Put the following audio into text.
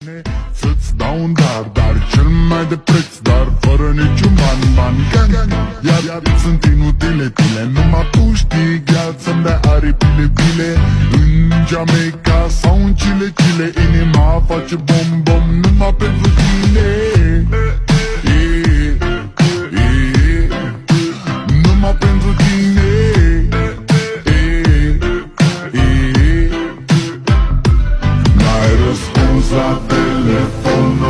mine să-ți dau un dar cel mai de preț, dar fără niciun ban. Iar sunt inutile tine, numai tu știi chiar să-mi dai aripile bile. În Jamaica sau în Chile, inima face bom numai pentru tine. Numai pentru tine. N-ai răspuns la telefon.